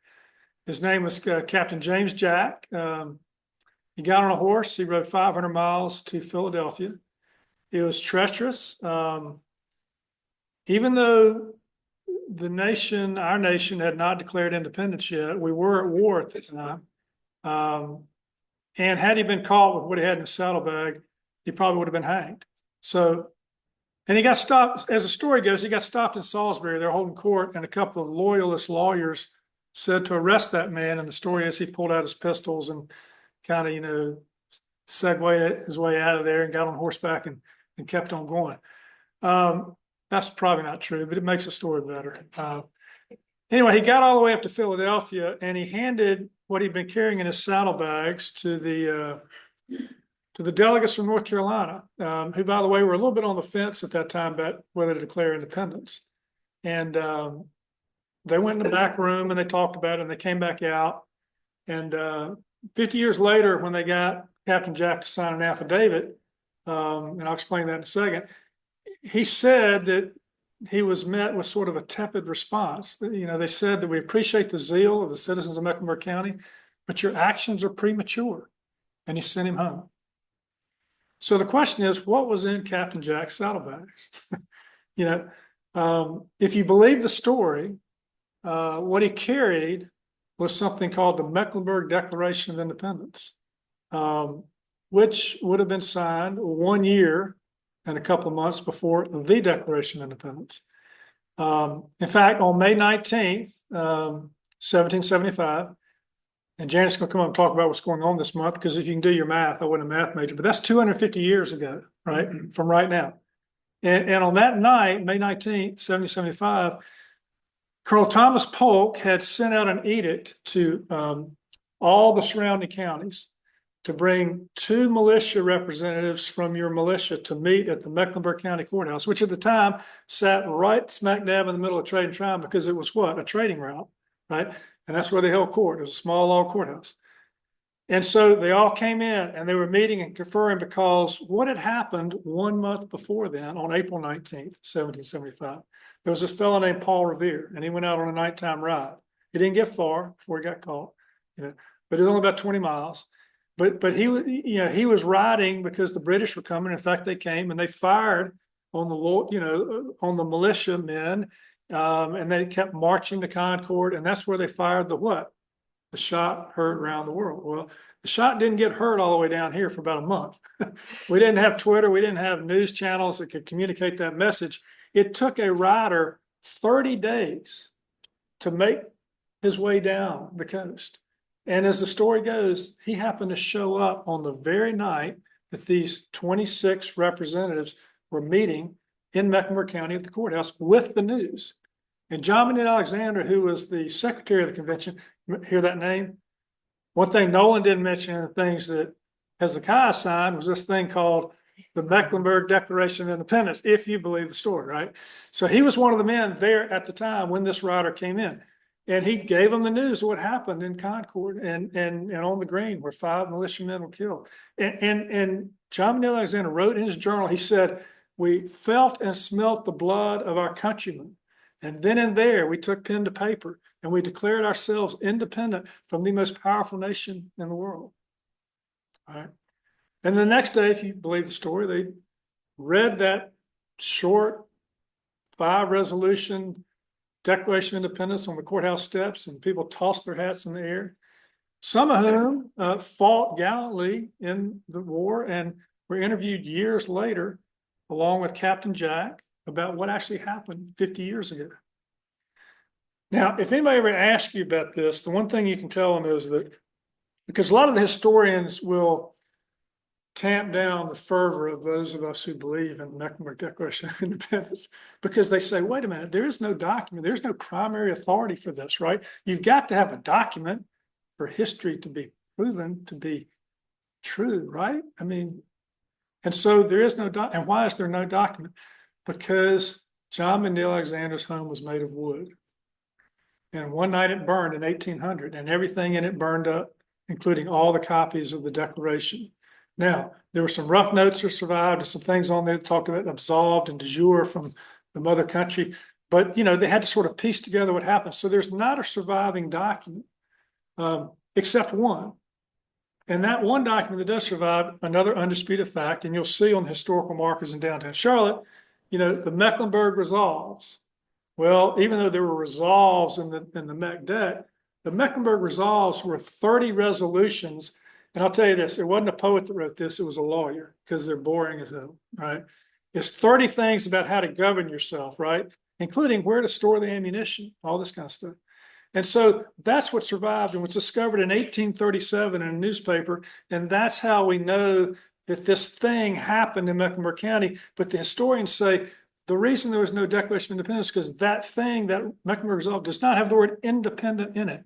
His name was Captain James Jack. He got on a horse. He rode 500 miles to Philadelphia. It was treacherous. Even though our nation had not declared independence yet, we were at war at the time. And had he been caught with what he had in his saddlebag, he probably would have been hanged. So, and he got stopped, as the story goes, he got stopped in Salisbury. They're holding court, and a couple of loyalist lawyers said to arrest that man. And the story is he pulled out his pistols and kind of, segued his way out of there and got on horseback and kept on going. That's probably not true, but it makes the story better. Anyway, he got all the way up to Philadelphia and he handed what he'd been carrying in his saddlebags to the delegates from North Carolina, who, by the way, were a little bit on the fence at that time about whether to declare independence. And they went in the back room and they talked about it and they came back out. And 50 years later, when they got Captain Jack to sign an affidavit, and I'll explain that in a second, he said that he was met with sort of a tepid response. They said that we appreciate the zeal of the citizens of Mecklenburg County, but your actions are premature. And he sent him home. So the question is, what was in Captain Jack's saddlebags? If you believe the story, what he carried was something called the Mecklenburg Declaration of Independence, which would have been signed 1 year and a couple of months before the Declaration of Independence. In fact, on May 19th, 1775, and Janet's going to come up and talk about what's going on this month, because if you can do your math, I wasn't a math major, but that's 250 years ago, right, from right now. And on that night, May 19th, 1775, Colonel Thomas Polk had sent out an edict to all the surrounding counties to bring 2 militia representatives from your militia to meet at the Mecklenburg County Courthouse, which at the time sat right smack dab in the middle of Trade and Trine, because it was what? A trading route, right? And that's where they held court. It was a small log courthouse. And so they all came in and they were meeting and conferring, because what had happened 1 month before then, on April 19th, 1775, there was this fellow named Paul Revere, and he went out on a nighttime ride. He didn't get far before he got caught, but it was only about 20 miles. But he was riding because the British were coming. In fact, they came and they fired on the militia men, and they kept marching to Concord, and that's where they fired the what? The shot heard around the world. Well, the shot didn't get heard all the way down here for about a month. We didn't have Twitter. We didn't have news channels that could communicate that message. It took a rider 30 days to make his way down the coast. And as the story goes, he happened to show up on the very night that these 26 representatives were meeting in Mecklenburg County at the courthouse with the news. And John Maynard Alexander, who was the secretary of the convention, hear that name? One thing Nolan didn't mention in the things that Hezekiah signed was this thing called the Mecklenburg Declaration of Independence, if you believe the story, right? So he was one of the men there at the time when this rider came in. And he gave them the news of what happened in Concord and on the Green, where 5 militiamen were killed. And John Maynard Alexander wrote in his journal, he said, "We felt and smelt the blood of our countrymen, And then and there, we took pen to paper and we declared ourselves independent from the most powerful nation in the world. All right. And the next day, if you believe the story, they read that short 5 resolution Declaration of Independence on the courthouse steps, and people tossed their hats in the air. Some of whom fought gallantly in the war and were interviewed years later, along with Captain Jack, about what actually happened 50 years ago. Now, if anybody ever asks you about this, the one thing you can tell them is that, because a lot of the historians will tamp down the fervor of those of us who believe in the Mecklenburg Declaration of Independence, because they say, wait a minute, there is no document, there's no primary authority for this, right? You've got to have a document for history to be proven to be true, right? I mean, and so there is no document. And why is there no document? Because John Mendel Alexander's home was made of wood. And one night it burned in 1800, and everything in it burned up, including all the copies of the Declaration. Now, there were some rough notes that survived, and some things on there that talked about absolved and de jure from the mother country. But, they had to sort of piece together what happened. So there's not a surviving document, except one. And that one document that does survive, another undisputed fact, and you'll see on the historical markers in downtown Charlotte, the Mecklenburg Resolves. Well, even though there were resolves in the Mech Deck, the Mecklenburg Resolves were 30 resolutions. And I'll tell you this, it wasn't a poet that wrote this, it was a lawyer, because they're boring as hell, right? It's 30 things about how to govern yourself, right? Including where to store the ammunition, all this kind of stuff. And so that's what survived and was discovered in 1837 in a newspaper. And that's how we know that this thing happened in Mecklenburg County. But the historians say the reason there was no Declaration of Independence is because that thing, that Mecklenburg Resolve, does not have the word independent in it.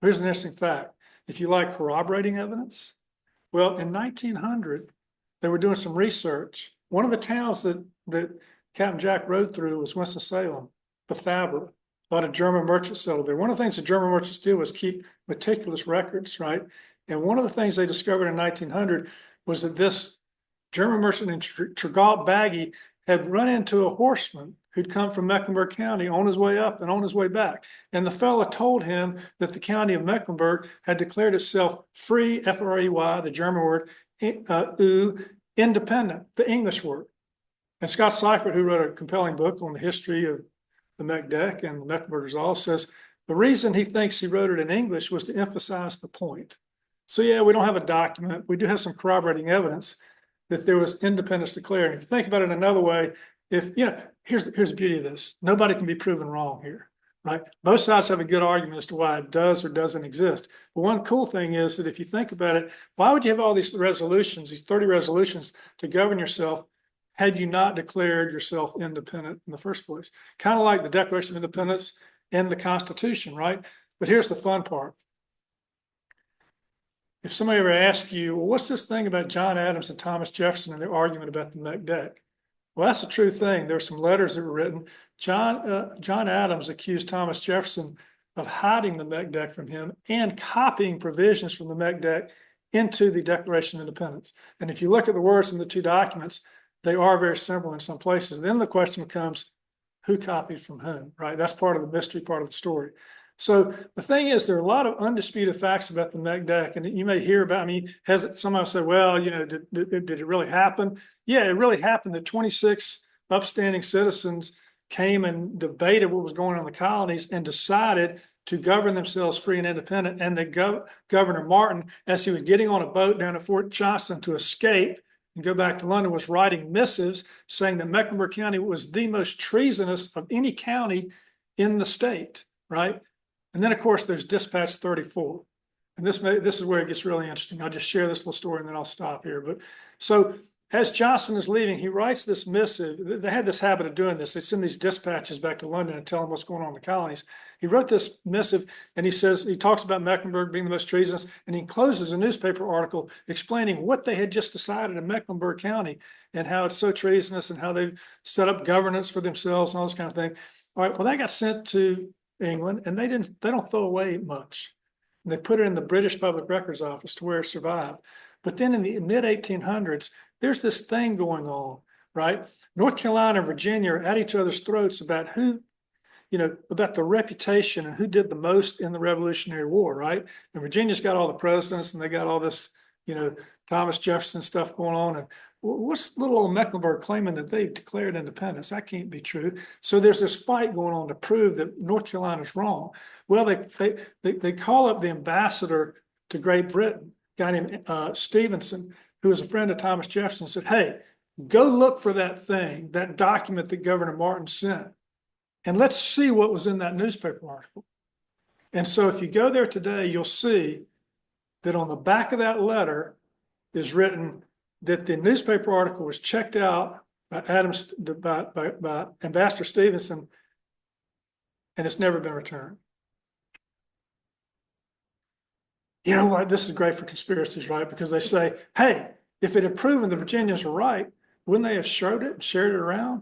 Here's an interesting fact. If you like corroborating evidence, well, in 1900, they were doing some research. One of the towns that Captain Jack rode through was Winston-Salem, Bethabara. A lot of German merchants settled there. One of the things the German merchants do was keep meticulous records, right? And one of the things they discovered in 1900 was that this German merchant named Tregalt Baggy had run into a horseman who'd come from Mecklenburg County on his way up and on his way back. And the fellow told him that the county of Mecklenburg had declared itself free, F-R-E-Y, the German word, independent, the English word. And Scott Seifert, who wrote a compelling book on the history of the Mech Deck and the Mecklenburg Resolve, says the reason he thinks he wrote it in English was to emphasize the point. So yeah, we don't have a document. We do have some corroborating evidence that there was independence declared. And if you think about it another way, here's the beauty of this. Nobody can be proven wrong here, right? Both sides have a good argument as to why it does or doesn't exist. But one cool thing is that if you think about it, why would you have all these resolutions, these 30 resolutions to govern yourself, had you not declared yourself independent in the first place? Kind of like the Declaration of Independence and the Constitution, right? But here's the fun part. If somebody ever asks you, well, what's this thing about John Adams and Thomas Jefferson and their argument about the Mech Deck? Well, that's a true thing. There are some letters that were written. John Adams accused Thomas Jefferson of hiding the Mech Deck from him and copying provisions from the Mech Deck into the Declaration of Independence. And if you look at the words in the two documents, they are very similar in some places. Then the question becomes, who copied from whom, right? That's part of the mystery, part of the story. So the thing is, there are a lot of undisputed facts about the Mech Deck, and you may hear about, somebody say, well, did it really happen? Yeah, it really happened that 26 upstanding citizens came and debated what was going on in the colonies and decided to govern themselves free and independent. And the Governor Martin, as he was getting on a boat down at Fort Johnson to escape and go back to London, was writing missives saying that Mecklenburg County was the most treasonous of any county in the state, right? And then, of course, there's Dispatch 34. And this is where it gets really interesting. I'll just share this little story and then I'll stop here. But so as Johnson is leaving, he writes this missive. They had this habit of doing this. They send these dispatches back to London and tell them what's going on in the colonies. He wrote this missive and he talks about Mecklenburg being the most treasonous, and he closes a newspaper article explaining what they had just decided in Mecklenburg County and how it's so treasonous and how they've set up governance for themselves and all this kind of thing. All right, well, that got sent to England, and they don't throw away much. And they put it in the British Public Records Office to where it survived. But then in the mid 1800s, there's this thing going on, right? North Carolina and Virginia are at each other's throats about who, about the reputation and who did the most in the Revolutionary War, right? And Virginia's got all the presidents and they got all this, Thomas Jefferson stuff going on. And what's little old Mecklenburg claiming that they've declared independence? That can't be true. So there's this fight going on to prove that North Carolina's wrong. Well, they call up the ambassador to Great Britain, a guy named Stevenson, who was a friend of Thomas Jefferson, said, hey, go look for that thing, that document that Governor Martin sent, and let's see what was in that newspaper article. And so if you go there today, you'll see that on the back of that letter is written that the newspaper article was checked out by Ambassador Stevenson, and it's never been returned. You know what? This is great for conspiracies, right? Because they say, hey, if it had proven the Virginians were right, wouldn't they have showed it and shared it around?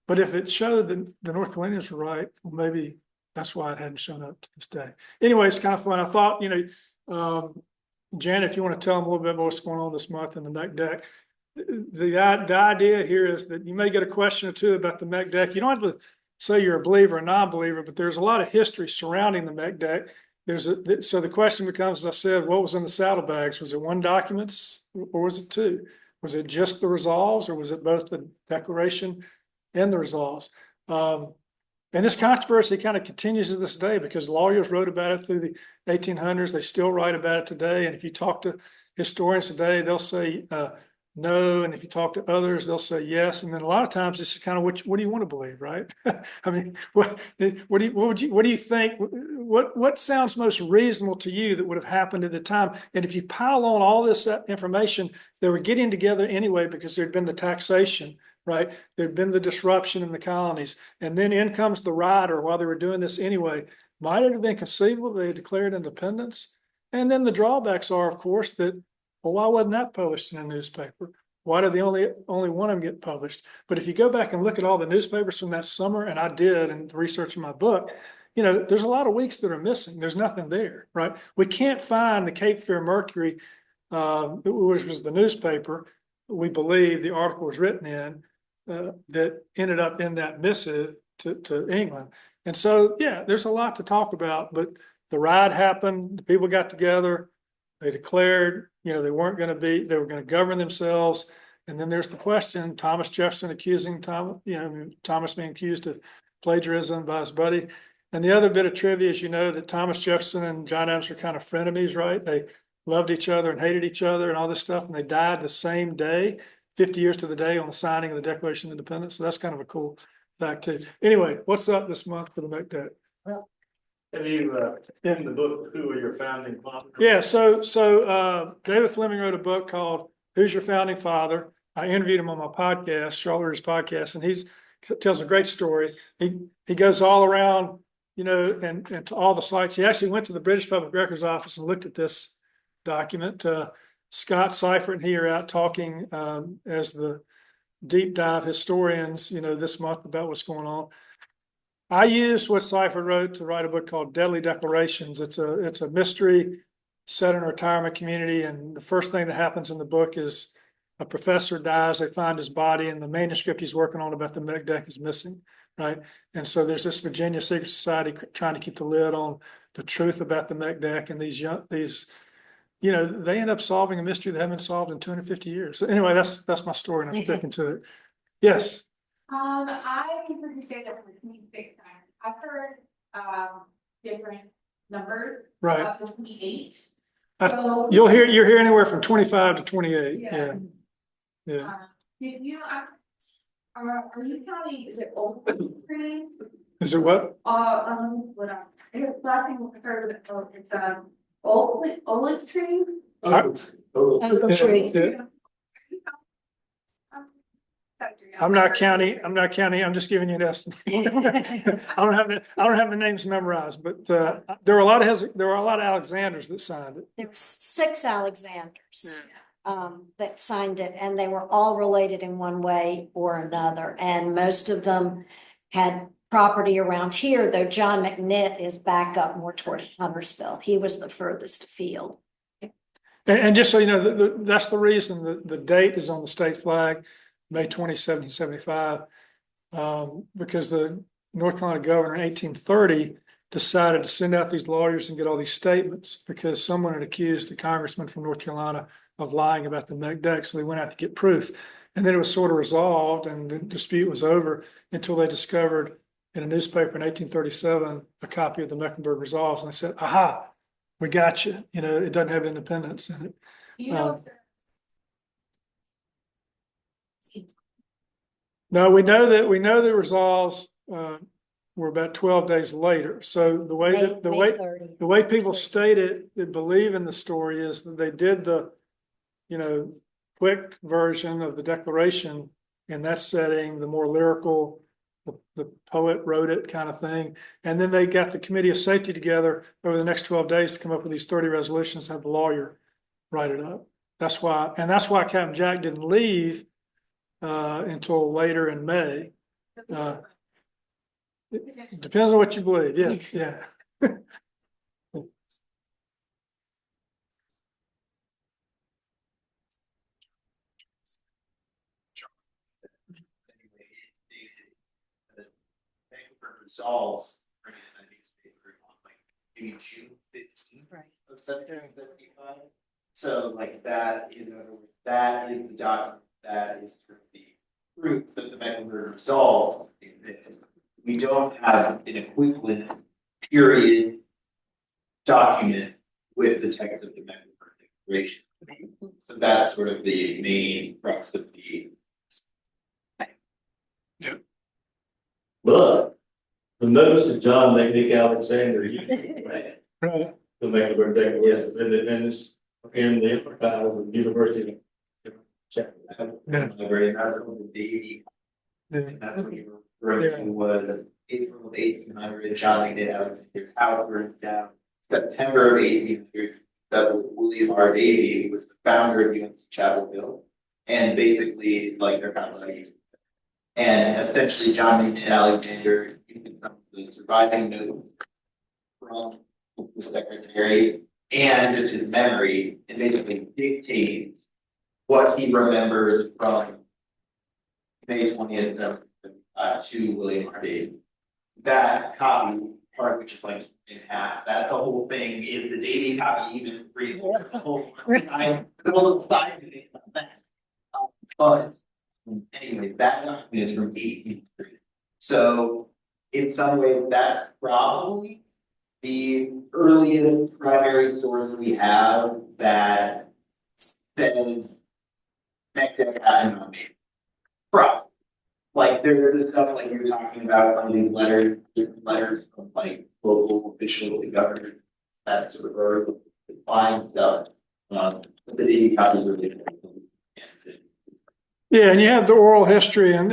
But if it showed that the North Carolinians were right, well, maybe that's why it hadn't shown up to this day. Anyway, it's kind of fun. I thought, Janet, if you want to tell them a little bit more what's going on this month in the MEC deck. The idea here is that you may get a question or two about the MEC deck. You don't have to say you're a believer or non-believer, but there's a lot of history surrounding the MEC deck. So the question becomes, as I said, what was in the saddlebags? Was it one documents or was it two? Was it just the resolves or was it both the declaration and the resolves? And this controversy kind of continues to this day because lawyers wrote about it through the 1800s. They still write about it today. And if you talk to historians today, they'll say no. And if you talk to others, they'll say yes. And then a lot of times this is kind of what do you want to believe, right? I mean, what do you think? What sounds most reasonable to you that would have happened at the time? And if you pile on all this information, they were getting together anyway because there'd been the taxation. Right. There'd been the disruption in the colonies. And then in comes the rider while they were doing this anyway. Might it have been conceivable they had declared independence? And then the drawbacks are, of course, that, well, why wasn't that published in a newspaper? Why did the only one of them get published? But if you go back and look at all the newspapers from that summer, and I did in the research in my book, there's a lot of weeks that are missing. There's nothing there, right? We can't find the Cape Fear Mercury, which was the newspaper we believe the article was written in, that ended up in that missive to England. And so, yeah, there's a lot to talk about, but the ride happened, the people got together, they declared, they were going to govern themselves. And then there's the question, Thomas Jefferson accusing Thomas being accused of plagiarism by his buddy. And the other bit of trivia is, that Thomas Jefferson and John Adams are kind of frenemies, right? They loved each other and hated each other and all this stuff. And they died the same day. 50 years to the day on the signing of the Declaration of Independence. So that's kind of a cool fact too. Anyway, what's up this month for the MEC deck? Have you, in the book, who are your founding fathers? Yeah, so David Fleming wrote a book called Who's Your Founding Father? I interviewed him on my podcast, Charlotte Reader's podcast, and he tells a great story. He goes all around, and to all the sites. He actually went to the British Public Records Office and looked at this document. Scott Seifert and he are out talking as the deep dive historians, this month about what's going on. I used what Seifert wrote to write a book called Deadly Declarations. It's a mystery set in a retirement community, and the first thing that happens in the book is a professor dies. They find his body, and the manuscript he's working on about the MEC deck is missing. Right, and so there's this Virginia Secret Society trying to keep the lid on the truth about the MEC deck, and these they end up solving a mystery that haven't been solved in 250 years. So anyway, that's my story, and I'm sticking to it. Yes. I heard you say that for 26 times. I've heard different numbers. Right. Up to 28. So you'll hear anywhere from 25 to 28. Yeah. Did you are you counting? Is it old tree? Is it what? What last thing we started with it's olive tree. Oak tree. Yeah. I'm not counting. I'm just giving you an estimate. I don't have the names memorized, but there were a lot of Alexanders that signed it. There were 6 Alexanders that signed it, and they were all related in one way or another. And most of them had property around here, though John McNitt is back up more toward Huntersville. He was the furthest afield. And just so you know, that's the reason that the date is on the state flag, May 20, 1775, because the North Carolina governor in 1830 decided to send out these lawyers and get all these statements because someone had accused the congressman from North Carolina of lying about the MEC deck. So they went out to get proof. And then it was sort of resolved and the dispute was over until they discovered in a newspaper in 1837 a copy of the Mecklenburg Resolves. And they said, aha, we got you. You know, it doesn't have independence in it. You know, No, we know the resolves were about 12 days later. So the way that May 30. the way people state it that believe in the story is that they did the, you know, quick version of the Declaration in that setting, the more lyrical, the poet wrote it kind of thing. And then they got the Committee of Safety together over the next 12 days to come up with these 30 resolutions, have the lawyer write it up. That's why Captain Jack didn't leave until later in May. It depends on what you believe. Yeah, yeah. Resolves printed in the newspaper on like maybe June 15th Right. of 1775. So like that is the document that is sort of the proof that the Mecklenburg Resolves exist. We don't have an equivalent period document with the text of the Mecklenburg Declaration. So that's sort of the main crux of the. But the notes of John McNick Alexander, Right. the Mecklenburg Declaration of Independence in the archives of the University. Check. Library, and that's what the Davy. That's what you were referring to was April of 1800, John McNick Alexander's house burns down. September of 1800, that William R. Davy was the founder of UNC Chapel Hill. And basically, like, they're kind of like, and essentially John McNick Alexander, using some of the surviving notes from the secretary and just his memory, and basically dictates what he remembers from May 20th to William R. Davy. That copy, part which is like in half, that the whole thing is the Davy copy, even free. The whole side, the little side thing on that. But anyway, that document is from 1803. So in some ways, that's probably the earliest primary source we have that says Mectec happened on me. Probably. Like there's this stuff like you were talking about, some of these letters, different letters from like local officials to government, that sort of early fine stuff. But the daily copies are really. Yeah, and you have the oral history, and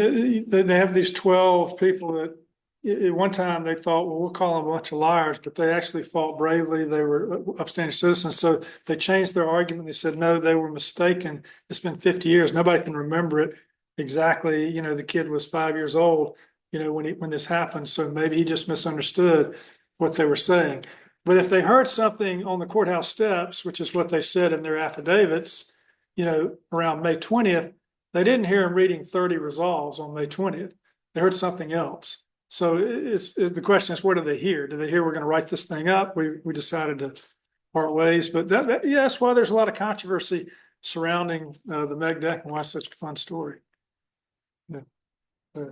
they have these 12 people that at one time they thought, well, we'll call them a bunch of liars, but they actually fought bravely. They were upstanding citizens. So they changed their argument. They said, no, they were mistaken. It's been 50 years. Nobody can remember it exactly. You know, the kid was 5 years old, you know, when this happened. So maybe he just misunderstood what they were saying. But if they heard something on the courthouse steps, which is what they said in their affidavits, you know, around May 20th, they didn't hear him reading 30 resolves on May 20th. They heard something else. So the question is, what did they hear? Did they hear we're going to write this thing up? We decided to part ways. But yeah, that's why there's a lot of controversy surrounding the Meg Deck and why it's such a fun story. Yeah.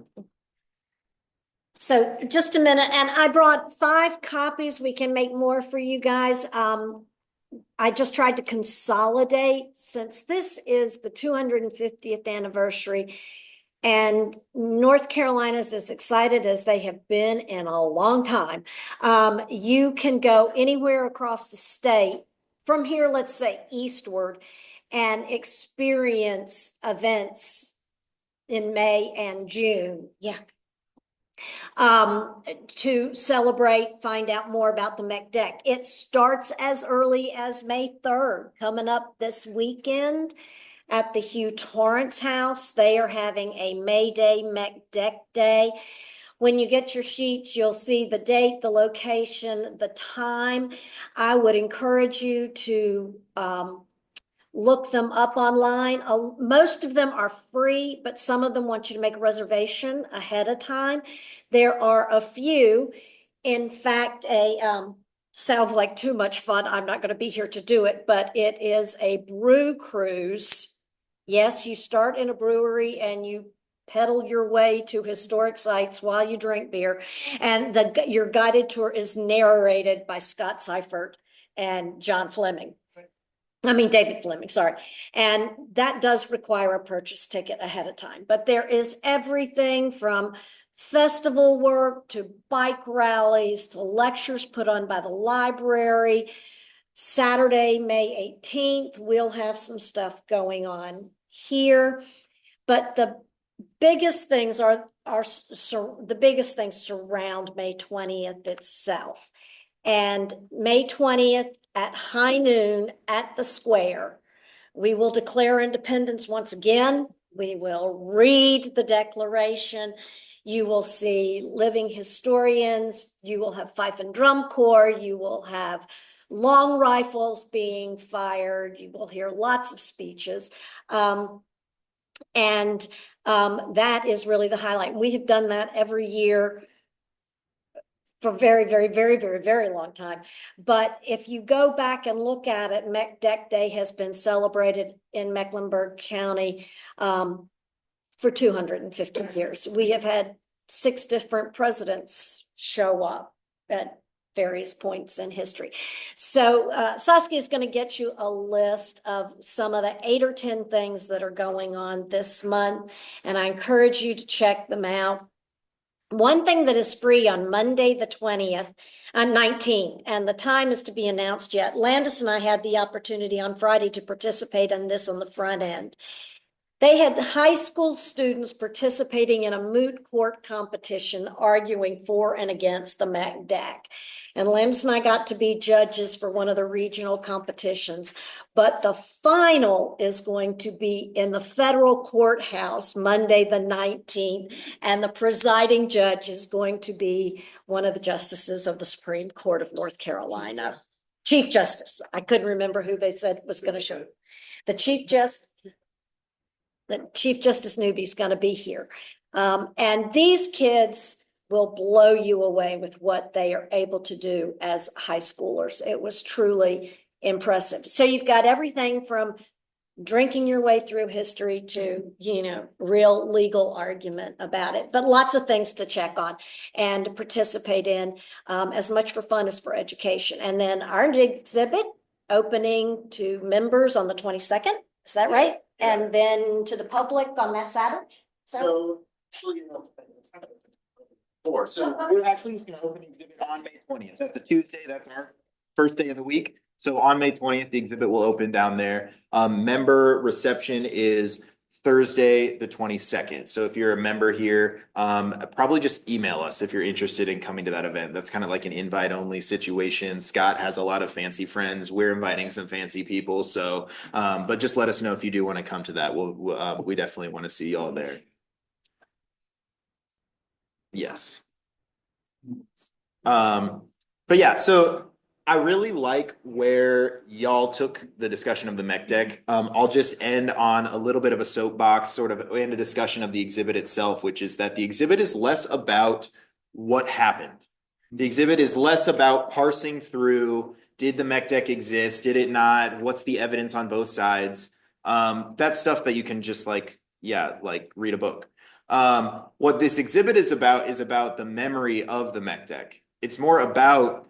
So just a minute, and I brought 5 copies. We can make more for you guys. I just tried to consolidate since this is the 250th anniversary and North Carolina's as excited as they have been in a long time. You can go anywhere across the state from here, let's say eastward, and experience events in May and June. Yeah. To celebrate, find out more about the MEC Deck. It starts as early as May 3rd, coming up this weekend at the Hugh Torrance House. They are having a May Day MEC Deck Day. When you get your sheets, you'll see the date, the location, the time. I would encourage you to look them up online. Most of them are free, but some of them want you to make a reservation ahead of time. There are a few, in fact, sounds like too much fun. I'm not going to be here to do it, but it is a brew cruise. Yes, you start in a brewery and you pedal your way to historic sites while you drink beer. And your guided tour is narrated by Scott Seifert and John Fleming. I mean, David Fleming, sorry. And that does require a purchase ticket ahead of time. But there is everything from festival work to bike rallies to lectures put on by the library. Saturday, May 18th, we'll have some stuff going on here. But the biggest things the biggest things surround May 20th itself. And May 20th at high noon at the square, we will declare independence once again. We will read the Declaration. You will see living historians. You will have fife and drum corps. You will have long rifles being fired. You will hear lots of speeches. That is really the highlight. We have done that every year for very, very, very, very, very long time. But if you go back and look at it, McDeck Day has been celebrated in Mecklenburg County for 250 years. We have had 6 different presidents show up at various points in history. So Saskia is going to get you a list of some of the 8 or 10 things that are going on this month, and I encourage you to check them out. One thing that is free on Monday, the 19th, and the time is to be announced yet. Landis and I had the opportunity on Friday to participate in this on the front end. They had high school students participating in a moot court competition, arguing for and against the MACDAC. And Landis and I got to be judges for one of the regional competitions. But the final is going to be in the federal courthouse Monday, the 19th. And the presiding judge is going to be one of the justices of the Supreme Court of North Carolina. Chief Justice. I couldn't remember who they said was going to show. The Chief Justice Newby is going to be here. And these kids will blow you away with what they are able to do as high schoolers. It was truly impressive. So you've got everything from drinking your way through history to, real legal argument about it, but lots of things to check on and participate in, as much for fun as for education. And then our exhibit opening to members on the 22nd. Is that right? Yeah. And then to the public on that Saturday? So we're actually just gonna open the exhibit on May 20th. That's a Tuesday. That's our first day of the week. So on May 20th, the exhibit will open down there. Member reception is Thursday, the 22nd. So if you're a member here, probably just email us if you're interested in coming to that event. That's kind of like an invite only situation. Scott has a lot of fancy friends. We're inviting some fancy people. So, but just let us know if you do want to come to that. We definitely want to see y'all there. Yes. But yeah, so I really like where y'all took the discussion of the McDeck. I'll just end on a little bit of a soapbox, sort of, and a discussion of the exhibit itself, which is that the exhibit is less about what happened. The exhibit is less about parsing through, did the McDeck exist? Did it not? What's the evidence on both sides? That's stuff that you can just like read a book. What this exhibit is about the memory of the McDeck. It's more about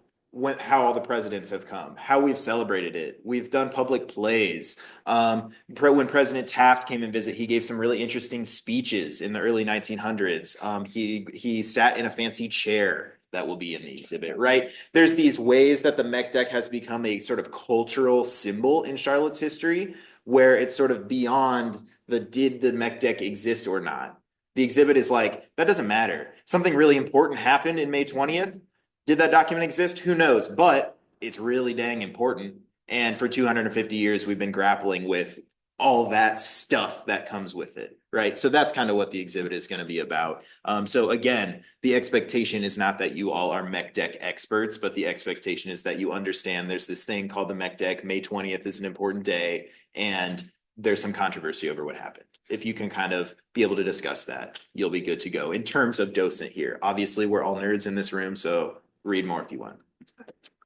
how all the presidents have come, how we've celebrated it. We've done public plays. When President Taft came and visit, he gave some really interesting speeches in the early 1900s. He sat in a fancy chair that will be in the exhibit, right? There's these ways that the McDeck has become a sort of cultural symbol in Charlotte's history, where it's sort of beyond did the McDeck exist or not. The exhibit is like, that doesn't matter. Something really important happened in May 20th. Did that document exist? Who knows? But it's really dang important. And for 250 years, we've been grappling with all that stuff that comes with it, right? So that's kind of what the exhibit is going to be about. So again, the expectation is not that you all are mech deck experts, but the expectation is that you understand there's this thing called the mech deck. May 20th is an important day, and there's some controversy over what happened. If you can kind of be able to discuss that, you'll be good to go. In terms of docent here, obviously we're all nerds in this room, so read more if you want.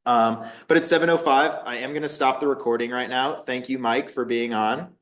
But it's 7:05. I am going to stop the recording right now. Thank you, Mike, for being on.